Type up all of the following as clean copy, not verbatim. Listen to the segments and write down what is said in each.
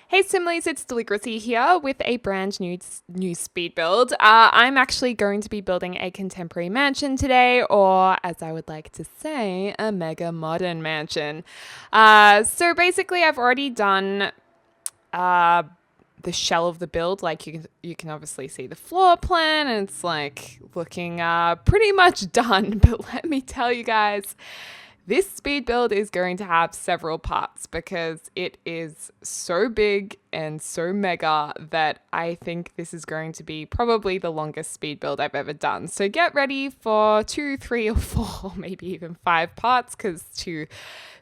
Hey Simlies, it's Deligracy here with a brand new speed build. I'm actually going to be building a contemporary mansion today, or as I would like to say, a mega modern mansion. So basically, I've already done the shell of the build. Like you can obviously see the floor plan, and it's like looking pretty much done. But let me tell you guys. This speed build is going to have several parts because it is so big and so mega that I think this is going to be probably the longest speed build I've ever done. So get ready for 2, 3, or 4, or maybe even 5 parts because to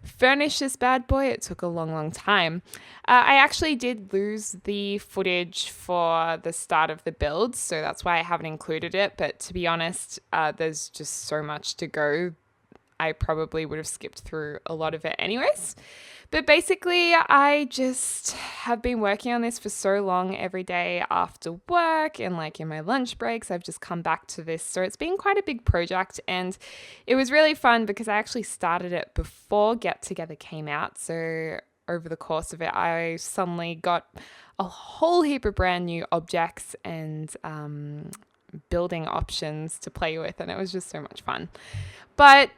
furnish this bad boy, it took a long time. I actually did lose the footage for the start of the build, so that's why I haven't included it. But to be honest, there's just so much to go. I probably would have skipped through a lot of it anyways. But basically, I just have been working on this for so long every day after work and like in my lunch breaks. I've just come back to this. So it's been quite a big project and it was really fun because I actually started it before Get Together came out. So over the course of it, I suddenly got a whole heap of brand new objects and building options to play with. And it was just so much fun. But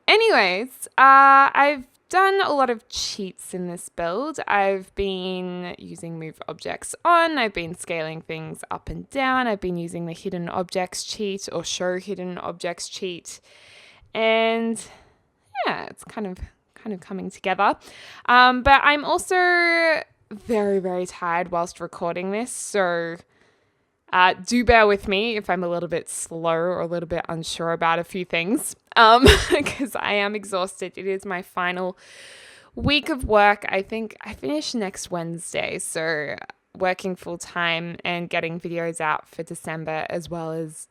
anyways, I've done a lot of cheats in this build. I've been using move objects on, I've been scaling things up and down, I've been using the hidden objects cheat or show hidden objects cheat. And yeah, it's kind of coming together. But I'm also very tired whilst recording this, so do bear with me if I'm a little bit slow or a little bit unsure about a few things, because I am exhausted. It is my final week of work. I think I finish next Wednesday, so working full time and getting videos out for December, as well as,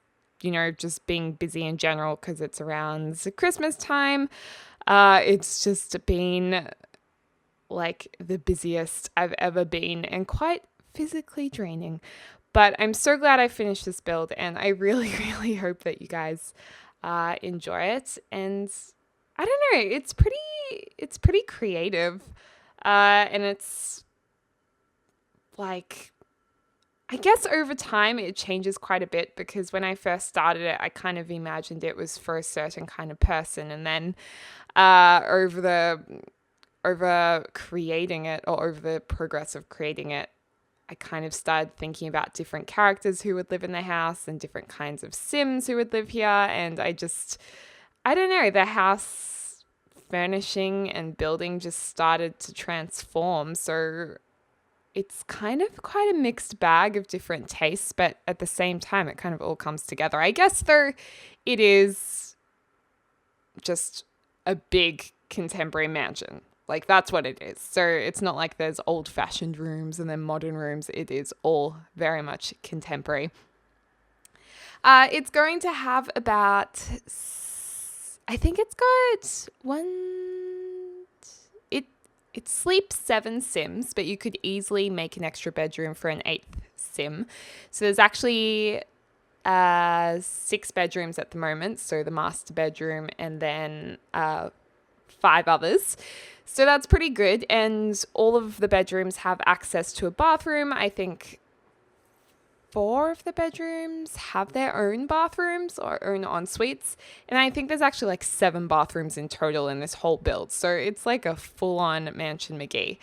just being busy in general because it's around Christmas time. It's just been like the busiest I've ever been and quite physically draining. But I'm so glad I finished this build, and I really hope that you guys enjoy it. And I don't know, it's pretty creative, and it's like, I guess over time it changes quite a bit because when I first started it, I kind of imagined it was for a certain kind of person, and then over creating it, or over the progress of creating it, I kind of started thinking about different characters who would live in the house and different kinds of Sims who would live here. And I don't know, the house furnishing and building just started to transform. So it's kind of quite a mixed bag of different tastes, but at the same time, it kind of all comes together. I guess, though, it is just a big contemporary mansion. Like, that's what it is. So it's not like there's old-fashioned rooms and then modern rooms. It is all very much contemporary. It's going to have about, I think it's got it sleeps 7 Sims, but you could easily make an extra bedroom for an 8th Sim. So there's actually 6 bedrooms at the moment. So the master bedroom and then 5 others. So that's pretty good. And all of the bedrooms have access to a bathroom. I think 4 of the bedrooms have their own bathrooms or own en-suites. And I think there's actually like 7 bathrooms in total in this whole build. So it's like a full-on mansion McGee.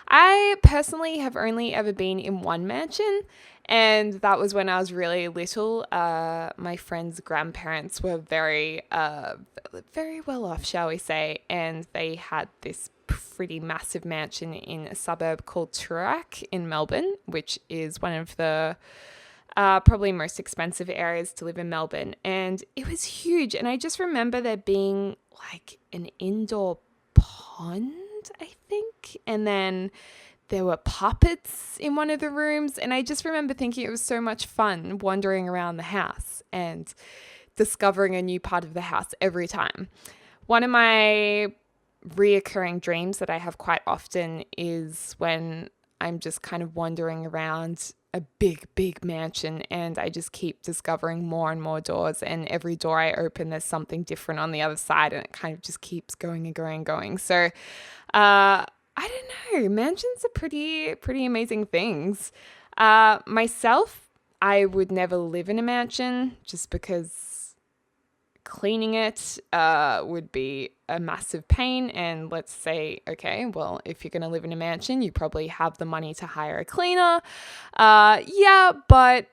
I personally have only ever been in one mansion, and that was when I was really little. My friend's grandparents were very well off, shall we say, and they had this pretty massive mansion in a suburb called Toorak in Melbourne, which is one of the probably most expensive areas to live in Melbourne. And it was huge. And I just remember there being like an indoor pond, I think. And then there were puppets in one of the rooms. And I just remember thinking it was so much fun wandering around the house and discovering a new part of the house every time. One of my reoccurring dreams that I have quite often is when I'm just kind of wandering around a big mansion and I just keep discovering more and more doors, and every door I open there's something different on the other side, and it kind of just keeps going and going and going. So I don't know. Mansions are pretty amazing things. Myself, I would never live in a mansion just because cleaning it would be a massive pain. And let's say, okay, well, if you're going to live in a mansion, you probably have the money to hire a cleaner. Yeah, but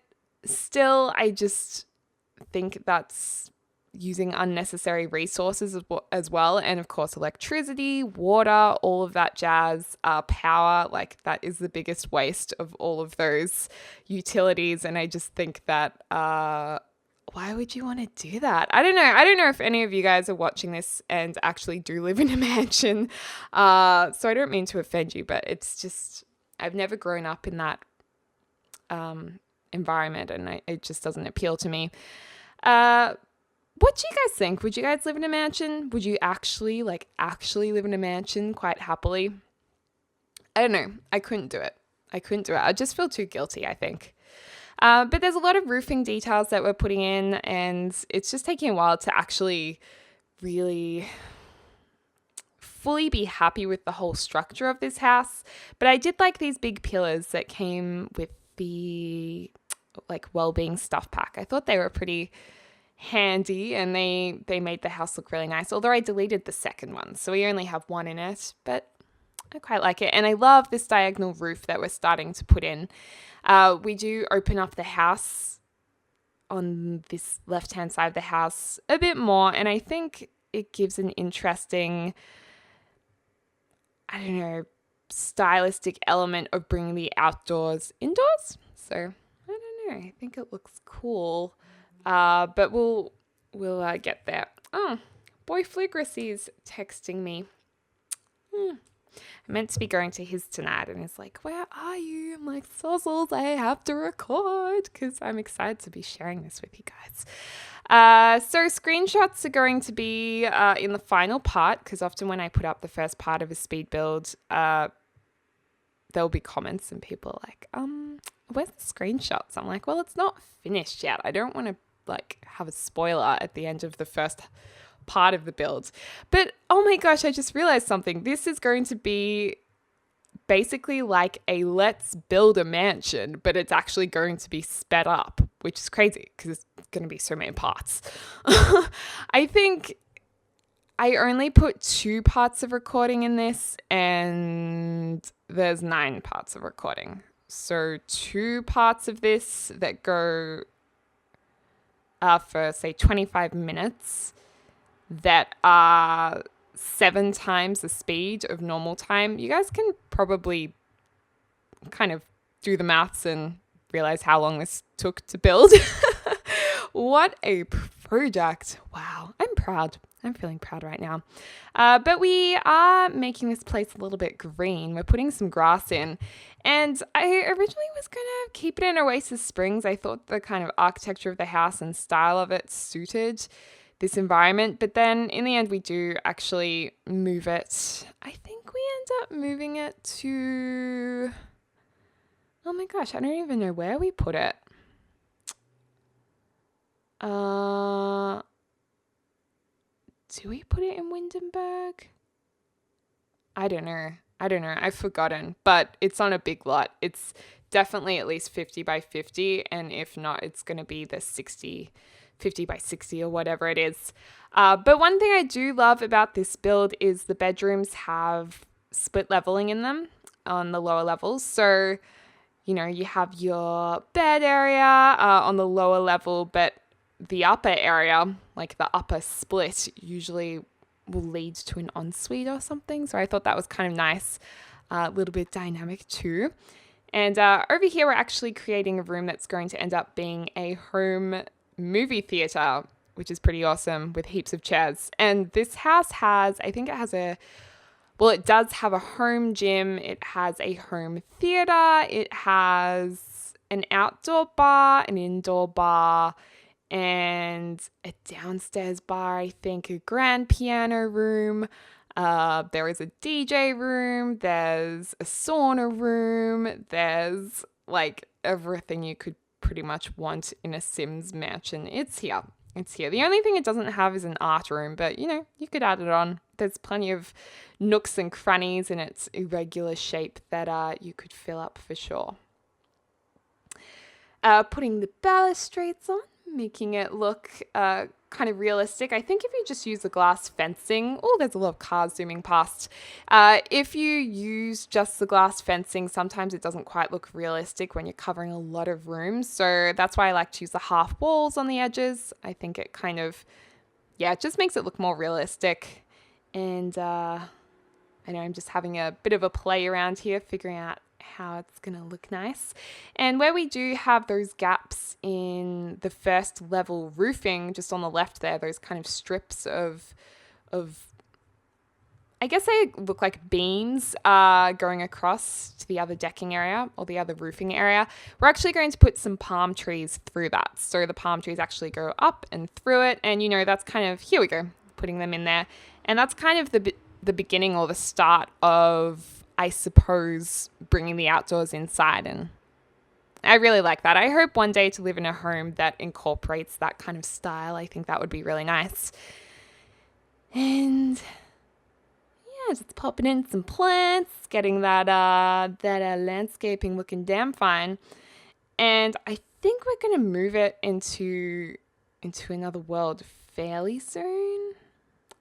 still, I just think that's using unnecessary resources as well. And of course, electricity, water, all of that jazz, power, like that is the biggest waste of all of those utilities. And I just think that, why would you want to do that? I don't know. I don't know if any of you guys are watching this and actually do live in a mansion. So I don't mean to offend you, but it's just, I've never grown up in that environment, and it just doesn't appeal to me. What do you guys think? Would you guys live in a mansion? Would you actually live in a mansion quite happily? I don't know. I couldn't do it. I just feel too guilty, I think. But there's a lot of roofing details that we're putting in, and it's just taking a while to actually really fully be happy with the whole structure of this house. But I did like these big pillars that came with the well-being stuff pack. I thought they were pretty handy, and they made the house look really nice, although I deleted the second one, so we only have one in it, but I quite like it. And I love this diagonal roof that we're starting to put in. We do open up the house on this left-hand side of the house a bit more, and I think it gives an interesting, I don't know, stylistic element of bringing the outdoors indoors. So I don't know, I think it looks cool. But we'll get there. Oh, boy Deligracy's texting me. I meant to be going to his tonight, and he's like, "Where are you?" I'm like, "Sozzles, I have to record," because I'm excited to be sharing this with you guys. So screenshots are going to be in the final part, because often when I put up the first part of a speed build, there'll be comments and people are like, where's the screenshots? I'm like, well, it's not finished yet. I don't want to have a spoiler at the end of the first part of the build. But oh my gosh, I just realized something. This is going to be basically like a let's build a mansion, but it's actually going to be sped up, which is crazy because it's going to be so many parts. I think I only put 2 parts of recording in this, and there's 9 parts of recording. So 2 parts of this that go for, say, 25 minutes that are 7 times the speed of normal time. You guys can probably kind of do the maths and realize how long this took to build. What a project. Wow, I'm proud. I'm feeling proud right now. But we are making this place a little bit green. We're putting some grass in. And I originally was going to keep it in Oasis Springs. I thought the kind of architecture of the house and style of it suited this environment. But then in the end, we do actually move it. I think we end up moving it to... Oh my gosh, I don't even know where we put it. Do we put it in Windenburg? I don't know. I've forgotten, but it's on a big lot. It's definitely at least 50 by 50. And if not, it's going to be the 50 by 60 or whatever it is. But one thing I do love about this build is the bedrooms have split leveling in them on the lower levels. So, you know, you have your bed area on the lower level, but the upper area, like the upper split, usually will lead to an ensuite or something. So I thought that was kind of nice, a little bit dynamic too. And over here, we're actually creating a room that's going to end up being a home movie theater, which is pretty awesome, with heaps of chairs. And this house has, I think it has it does have a home gym. It has a home theater. It has an outdoor bar, an indoor bar, and a downstairs bar, I think, a grand piano room. There is a DJ room. There's a sauna room. There's like everything you could pretty much want in a Sims mansion. It's here. The only thing it doesn't have is an art room, but you know, you could add it on. there's plenty of nooks and crannies in its irregular shape that you could fill up for sure. Putting the balustrades on, making it look kind of realistic. I think if you just use the glass fencing, oh, there's a lot of cars zooming past. If you use just the glass fencing, sometimes it doesn't quite look realistic when you're covering a lot of rooms. So that's why I like to use the half walls on the edges. I think it kind of, it just makes it look more realistic. And I know I'm just having a bit of a play around here, figuring out how it's going to look nice. And where we do have those gaps in the first level roofing, just on the left there, those kind of strips of I guess they look like beams going across to the other decking area or the other roofing area. We're actually going to put some palm trees through that. So the palm trees actually go up and through it. And, that's kind of, here we go, putting them in there. And that's kind of the beginning or the start of, I suppose, bringing the outdoors inside. And I really like that. I hope one day to live in a home that incorporates that kind of style. I think that would be really nice. And just popping in some plants, getting that landscaping looking damn fine. And I think we're going to move it into another world fairly soon.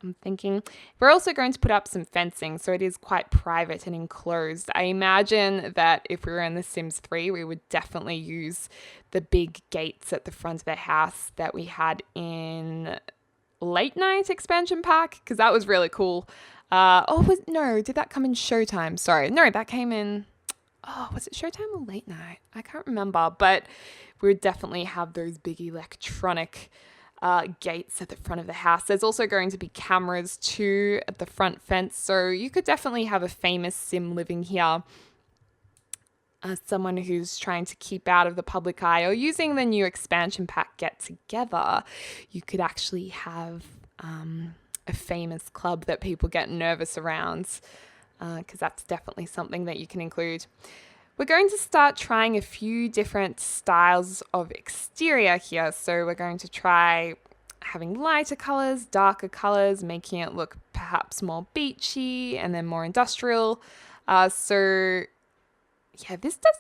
I'm thinking we're also going to put up some fencing, so it is quite private and enclosed. I imagine that if we were in The Sims 3, we would definitely use the big gates at the front of the house that we had in Late Night expansion pack, because that was really cool. Did that come in Showtime? Sorry, no, that came in, was it Showtime or Late Night? I can't remember, but we would definitely have those big electronic gates at the front of the house. There's also going to be cameras too at the front fence, so you could definitely have a famous sim living here. Someone who's trying to keep out of the public eye or using the new expansion pack Get Together. You could actually have a famous club that people get nervous around, because that's definitely something that you can include. We're going to start trying a few different styles of exterior here. So we're going to try having lighter colors, darker colors, making it look perhaps more beachy and then more industrial. This does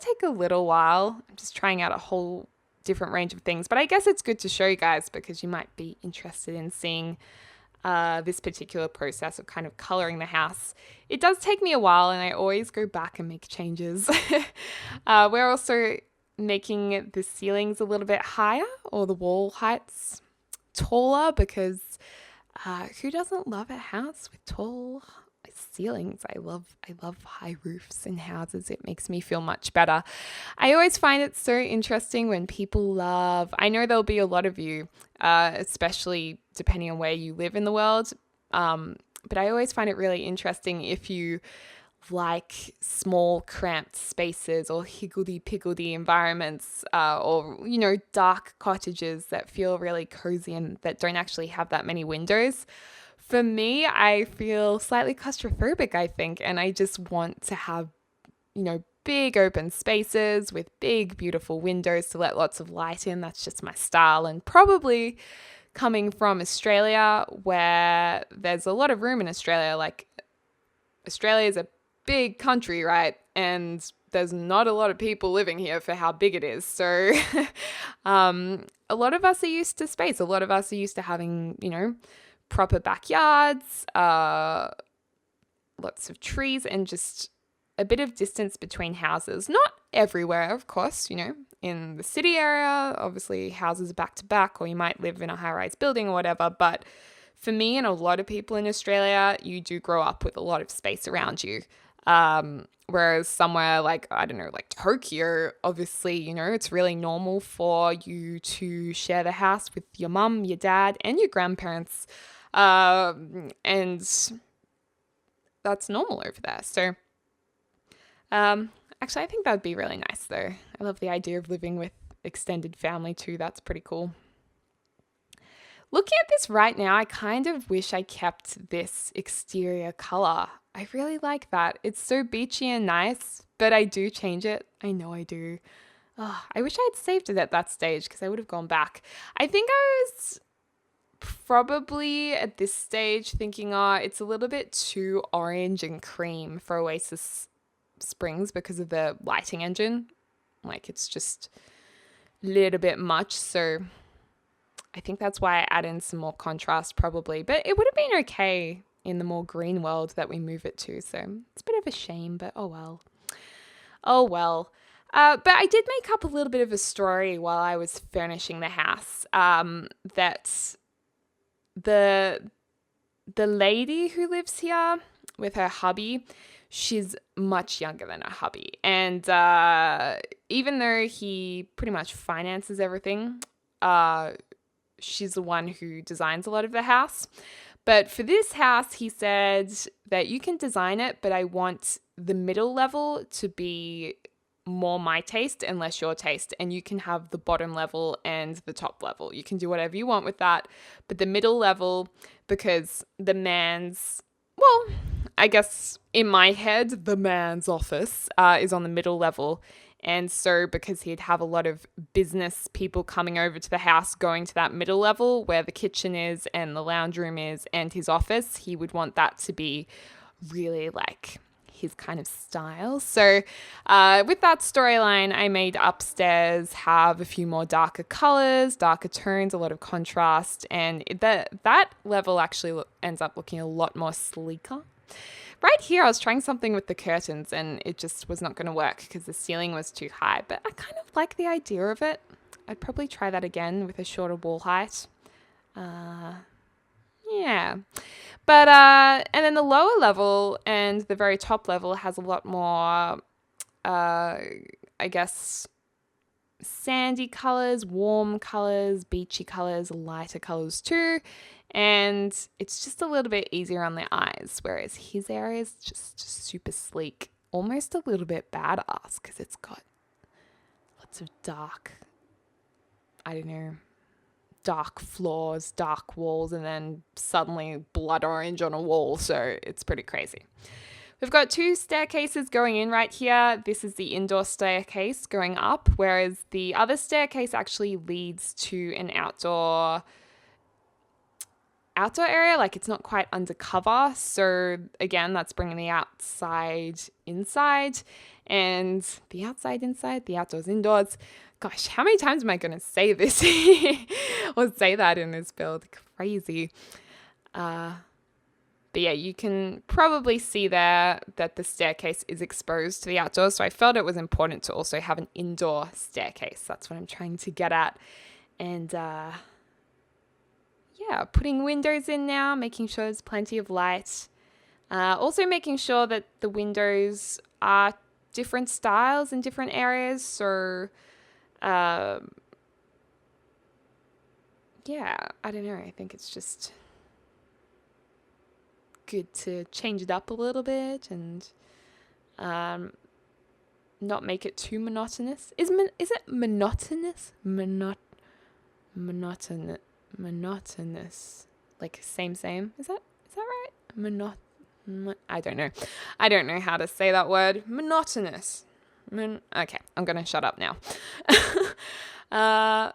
take a little while. I'm just trying out a whole different range of things, but I guess it's good to show you guys because you might be interested in seeing this particular process of kind of coloring the house. It does take me a while and I always go back and make changes. We're also making the ceilings a little bit higher or the wall heights taller because who doesn't love a house with tall ceilings? I love high roofs in houses. It makes me feel much better. I always find it so interesting when people I know there'll be a lot of you, especially depending on where you live in the world, but I always find it really interesting if you like small cramped spaces or higgledy-piggledy environments, or dark cottages that feel really cozy and that don't actually have that many windows. For me, I feel slightly claustrophobic, I think, and I just want to have, big open spaces with big, beautiful windows to let lots of light in. That's just my style, and probably coming from Australia, where there's a lot of room in Australia. Like, Australia is a big country, right? And there's not a lot of people living here for how big it is. So a lot of us are used to space. A lot of us are used to having, proper backyards, lots of trees, and just a bit of distance between houses. Not everywhere, of course, in the city area, obviously houses are back to back, or you might live in a high-rise building or whatever. But for me and a lot of people in Australia, you do grow up with a lot of space around you. Whereas somewhere like, I don't know, like Tokyo, obviously, it's really normal for you to share the house with your mum, your dad, and your grandparents. And that's normal over there. So, actually, I think that would be really nice though. I love the idea of living with extended family too. That's pretty cool. Looking at this right now, I kind of wish I kept this exterior color. I really like that. It's so beachy and nice, but I do change it. I know I do. Oh, I wish I had saved it at that stage because I would have gone back. I think I was probably at this stage thinking, it's a little bit too orange and cream for Oasis Springs because of the lighting engine. Like, it's just a little bit much. So I think that's why I add in some more contrast probably. But it would have been okay in the more green world that we move it to. So it's a bit of a shame, but oh well. Oh well. But I did make up a little bit of a story while I was furnishing the house, that the lady who lives here with her hubby, she's much younger than her hubby. And even though he pretty much finances everything, she's the one who designs a lot of the house. But for this house, he said that you can design it, but I want the middle level to be more my taste and less your taste. And you can have the bottom level and the top level. You can do whatever you want with that. But the middle level, because the man's, well, I guess in my head, the man's office is on the middle level. And so because he'd have a lot of business people coming over to the house, going to that middle level where the kitchen is and the lounge room is and his office, he would want that to be really like his kind of style. So with that storyline, I made upstairs have a few more darker colors, darker tones, a lot of contrast. And that level actually ends up looking a lot more sleeker. Right here, I was trying something with the curtains and it just was not going to work because the ceiling was too high. But I kind of like the idea of it. I'd probably try that again with a shorter wall height. Yeah. But, and then the lower level and the very top level has a lot more, I guess, sandy colors, warm colors, beachy colors, lighter colors too. And it's just a little bit easier on the eyes, whereas his area is just super sleek, almost a little bit badass because it's got lots of dark, I don't know, dark floors, dark walls, and then suddenly blood orange on a wall. So it's pretty crazy. We've got 2 staircases going in right here. This is the indoor staircase going up, whereas the other staircase actually leads to an outdoor area. Like, it's not quite undercover. So again, that's bringing the outside inside and the outside inside, the outdoors indoors. Gosh, how many times am I going to say this or say that in this build? Crazy. But yeah, you can probably see there that the staircase is exposed to the outdoors. So I felt it was important to also have an indoor staircase. That's what I'm trying to get at. And yeah, putting windows in now, making sure there's plenty of light. Also making sure that the windows are different styles in different areas. So yeah, I don't know. I think it's just good to change it up a little bit and not make it too monotonous. Is it monotonous? Monotonous. Like same. Is that right? I don't know. I don't know how to say that word. Monotonous. Okay, I'm gonna shut up now. But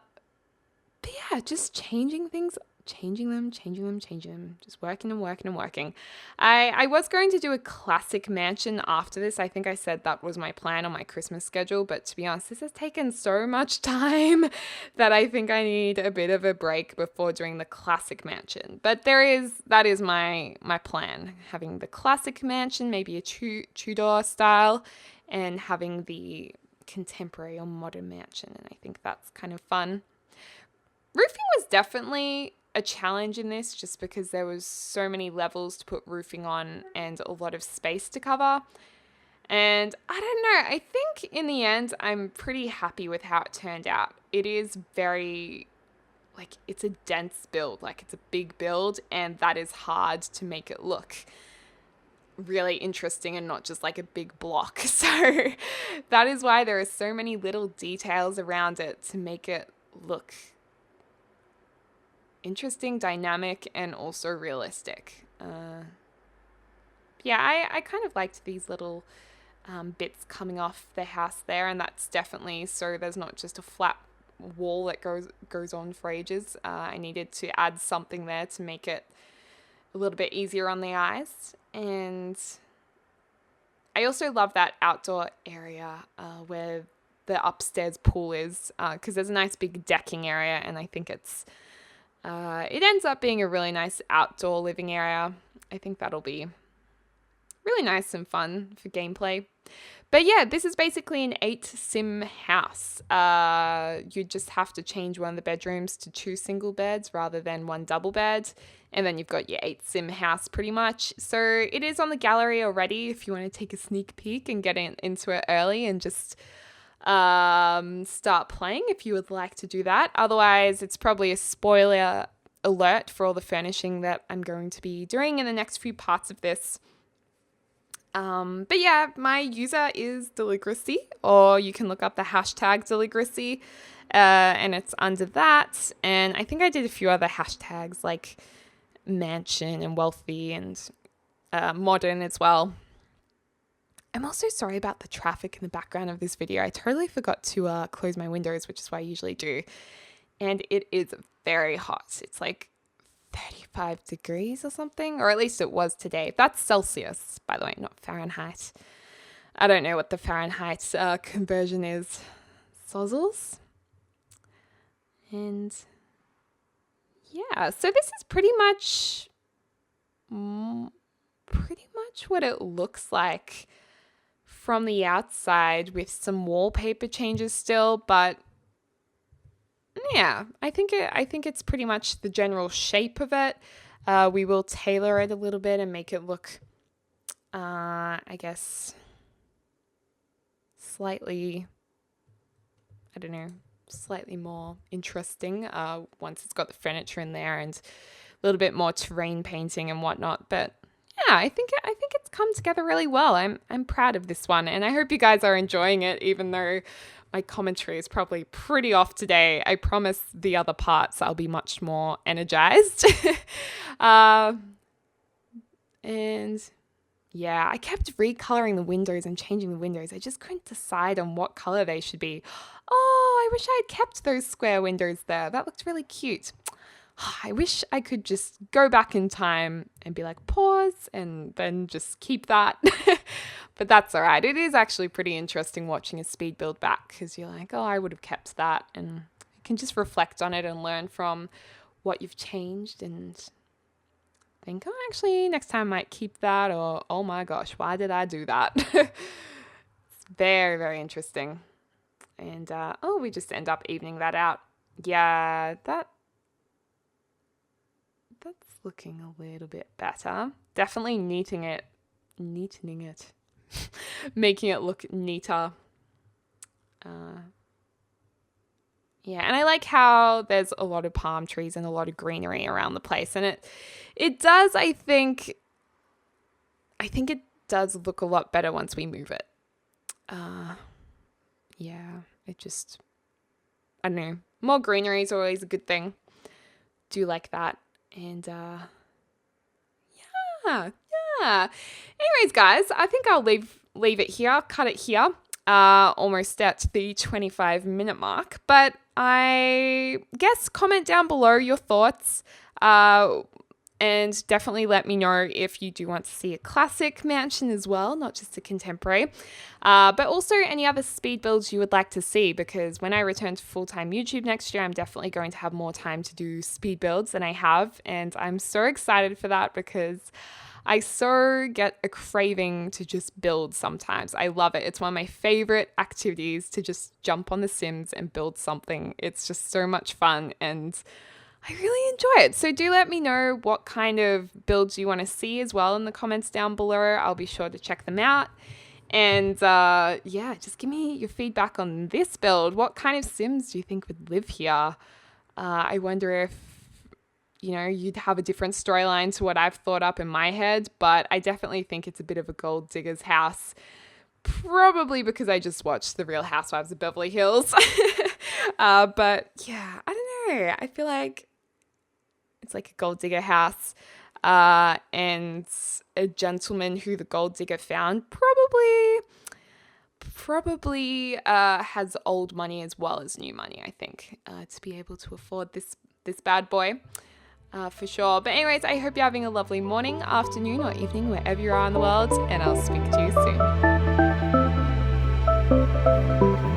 yeah, just changing things, changing them, just working. I was going to do a classic mansion after this. I think I said that was my plan on my Christmas schedule, but to be honest, this has taken so much time that I think I need a bit of a break before doing the classic mansion. But that is my plan, having the classic mansion, maybe a Tudor style, and having the contemporary or modern mansion. And I think that's kind of fun. Roofing was definitely a challenge in this just because there was so many levels to put roofing on and a lot of space to cover. And I don't know, I think in the end, I'm pretty happy with how it turned out. It is very, like, it's a dense build, like it's a big build, and that is hard to make it look really interesting and not just like a big block. So that is why there are so many little details around it to make it look interesting, dynamic, and also realistic. Yeah, I kind of liked these little bits coming off the house there, and that's definitely so there's not just a flat wall that goes on for ages. I needed to add something there to make it a little bit easier on the eyes. And I also love that outdoor area where the upstairs pool is, because there's a nice big decking area, and I think it ends up being a really nice outdoor living area. I think that'll be really nice and fun for gameplay. But yeah, this is basically an 8 sim house. You just have to change one of the bedrooms to 2 single beds rather than 1 double bed. And then you've got your 8 sim house pretty much. So it is on the gallery already if you want to take a sneak peek and get into it early and just start playing if you would like to do that. Otherwise, it's probably a spoiler alert for all the furnishing that I'm going to be doing in the next few parts of this. But yeah, my user is Deligracy, or you can look up the hashtag Deligracy, and it's under that. And I think I did a few other hashtags like mansion and wealthy and modern as well. I'm also sorry about the traffic in the background of this video. I totally forgot to close my windows, which is what I usually do. And it is very hot. It's like 35 degrees or something, or at least it was today. That's Celsius, by the way, not Fahrenheit. I don't know what the Fahrenheit conversion is. Sozzles. And yeah, so this is pretty much what it looks like from the outside, with some wallpaper changes still, but yeah, I think it's pretty much the general shape of it. We will tailor it a little bit and make it look, I guess, slightly more interesting once it's got the furniture in there and a little bit more terrain painting and whatnot. But yeah, I think it's come together really well. I'm proud of this one, and I hope you guys are enjoying it, even though my commentary is probably pretty off today. I promise the other parts I'll be much more energized. And yeah, I kept recoloring the windows and changing the windows. I just couldn't decide on what color they should be. Oh, I wish I had kept those square windows there. That looked really cute. I wish I could just go back in time and be like, pause, and then just keep that. But that's all right. It is actually pretty interesting watching a speed build back, because you're like, oh, I would have kept that. And you can just reflect on it and learn from what you've changed and think, oh, actually, next time I might keep that. Or, oh my gosh, why did I do that? It's very, very interesting. And, we just end up evening that out. Yeah, that's looking a little bit better. Definitely neatening it, making it look neater. Yeah, and I like how there's a lot of palm trees and a lot of greenery around the place, and it does. I think it does look a lot better once we move it. Yeah, it just, I don't know. More greenery is always a good thing. Do like that. And yeah. Anyways, guys, I think I'll leave it here, cut it here. Almost at the 25-minute mark. But I guess comment down below your thoughts. And definitely let me know if you do want to see a classic mansion as well, not just a contemporary. But also any other speed builds you would like to see, because when I return to full-time YouTube next year, I'm definitely going to have more time to do speed builds than I have. And I'm so excited for that, because I so get a craving to just build sometimes. I love it. It's one of my favorite activities, to just jump on the Sims and build something. It's just so much fun, and I really enjoy it. So do let me know what kind of builds you want to see as well in the comments down below. I'll be sure to check them out. And yeah, just give me your feedback on this build. What kind of Sims do you think would live here? I wonder if, you'd have a different storyline to what I've thought up in my head, but I definitely think it's a bit of a gold digger's house. Probably because I just watched The Real Housewives of Beverly Hills. But yeah, I don't know. I feel like it's like a gold digger house, and a gentleman who the gold digger found probably has old money as well as new money, I think, to be able to afford this bad boy. For sure. But anyways, I hope you're having a lovely morning, afternoon, or evening, wherever you are in the world, and I'll speak to you soon.